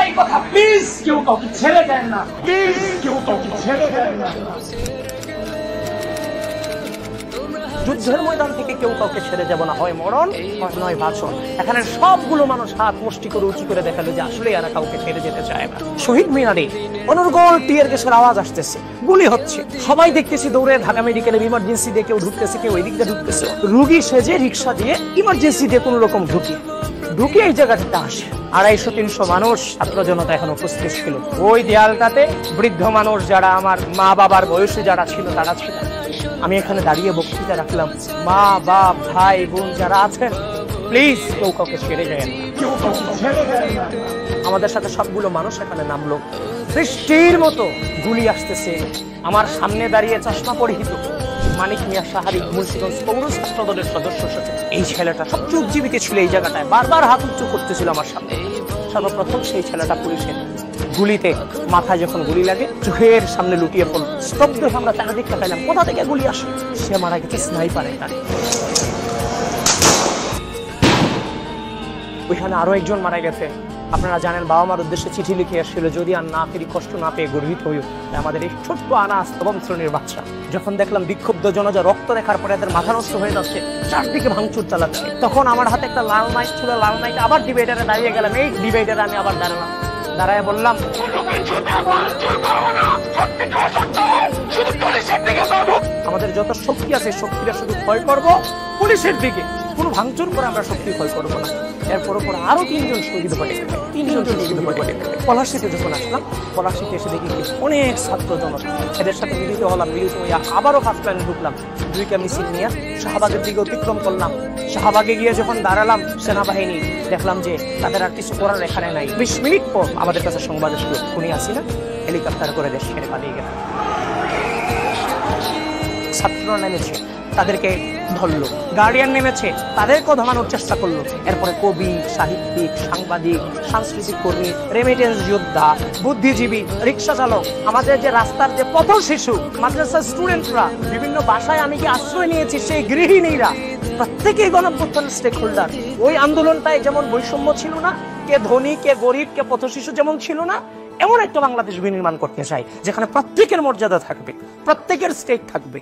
একটাই কথা, প্লিজ কেউ কাউকে ছেড়ে দেন না, প্লিজ কেউ কাউকে ছেড়ে দেন না। যুদ্ধের ময়দান থেকে কেউ কাউকে ছেড়ে যাব না, হয় মরণ নয় ভাষণ। এখানে সবগুলো মানুষ হাত মুষ্টি করে উঁচু করে দেখালো যে আসলে এরা কাউকে ছেড়ে যেতে চায় না। শহীদ মিনারে অনর্গল টিয়ার গ্যাসের আওয়াজ আসতেছে, গুলি হচ্ছে, সবাই দেখতেছি দৌড়ে ঢাকা মেডিকেলের ইমার্জেন্সি দিয়ে কেউ ঢুকতেছে, কেউ এদিক দিয়ে ঢুকতেছে। রুগী সেজে রিক্সা দিয়ে ইমার্জেন্সি দিয়ে কোন রকম ঢুকে এই জায়গাটাতে আসে। 250-300 মানুষ ছাত্র জনতা এখন উপস্থিত ছিল। ওই দেয়ালটাতে বৃদ্ধ মানুষ যারা আমার মা বাবার বয়সে যারা ছিল তারা ছিল। আমি এখানে দাঁড়িয়ে বক্তৃতা রাখলাম, মা বাপ ভাই বোন যারা আছেন প্লিজ কেউ কাউকে ছেড়ে যায় না, কেউ কাউকে ছেড়ে দেন না। আমাদের সাথে সবগুলো মানুষ এখানে নামলো। বৃষ্টির মতো গুলি আসতেছে। আমার সামনে দাঁড়িয়ে চশমা পরিহিত মানিক মিয়া সাহারি মুন্সিগঞ্জ পৌর ছাত্র দলের সদস্য সাথে এই ছেলেটা সবচেয়ে উজ্জীবিত ছিল এই জায়গাটায়, বারবার হাত উঁচু করতেছিল আমার সামনে। সর্বপ্রথম সেই ছেলেটা পুলিশের গুলিতে মাথায় যখন গুলি লাগে চোখের সামনে লুটিয়ে পড়ল। স্তব্ধ আমরা চারিদিক তাকাইলাম, কোথা থেকে গুলি আসে? সে মারা গেছে স্নাইপারে। ওইখানে আরো একজন মারা গেছে। আপনারা জানেন বাবা মার উদ্দেশ্যে চিঠি লিখে আসছিল, যদি আর না ফিরি কষ্ট না পেয়ে গর্বিত হই। আমাদের এই ছোট্ট আনাস নবম শ্রেণীর বাচ্চা যখন দেখলাম বিক্ষুব্ধ জনতা রক্ত দেখার পরে এদের মাথা নষ্ট হয়ে যাচ্ছে, চারদিকে ভাঙচুর চালাচ্ছে, তখন আমার হাতে একটা লাল মাইক ছিল। লাল মাইক আবার ডিবেটারে দাঁড়িয়ে গেলাম। এই ডিবেটারে আমি আবার দাঁড়ায় বললাম, আমাদের যত শক্তি আছে শক্তিটা শুধু ক্ষয় করব পুলিশের দিকে, কোনো ভাঙচুর করে আমরা শক্তি ক্ষয় করবো না। এরপর আরো 3 জন শহীদ হয়ে গেছে। 3 জন শহীদ হয়ে গেছে। পলাশীতে যখন আসলাম, পলাশীতে এসে দেখি অনেক ছাত্র জনতা, এদের সাথে মিলিত হলাম। মিলিত হয়ে আবারও ফার্স্ট লাইনে ঢুকলাম। 2টা মিছিল নিয়ে শাহবাগের দিকে অতিক্রম করলাম। শাহবাগে গিয়ে যখন দাঁড়ালাম, সেনাবাহিনী দেখলাম যে তাদের আর কিছু করার এখানে নাই। 20 মিনিট পর আমাদের কাছে সংবাদ এসেছিল, খুনি আসিনা হেলিকপ্টার করে দেশ ছেড়ে পালিয়ে গেল। ছাত্ররা নেমেছে, তাদেরকে ধরলো। গার্ডিয়ান নেমেছে, তাদেরকেও ধমানোর চেষ্টা করলো। এরপরে কবি, সাহিত্যিক, সাংবাদিক, সাংস্কৃতিক কর্মী, রেমিটেন্স যোদ্ধা, বুদ্ধিজীবী, রিক্সা চালক, আমাদের যে রাস্তার যে পথ শিশু, মাদ্রাসার স্টুডেন্টরা, বিভিন্ন বাসায় আমি কি আশ্রয় নিয়েছি সেই গৃহিণীরা, প্রত্যেকেই গণঅভ্যুত্থানের স্টেক হোল্ডার। ওই আন্দোলনটায় যেমন বৈষম্য ছিল না, কে ধনী কে গরিব কে পথ শিশু যেমন ছিল না, এমন একটা বাংলাদেশ বিনির্মাণ করতে চাই যেখানে প্রত্যেকের মর্যাদা থাকবে, প্রত্যেকের স্টেক থাকবে।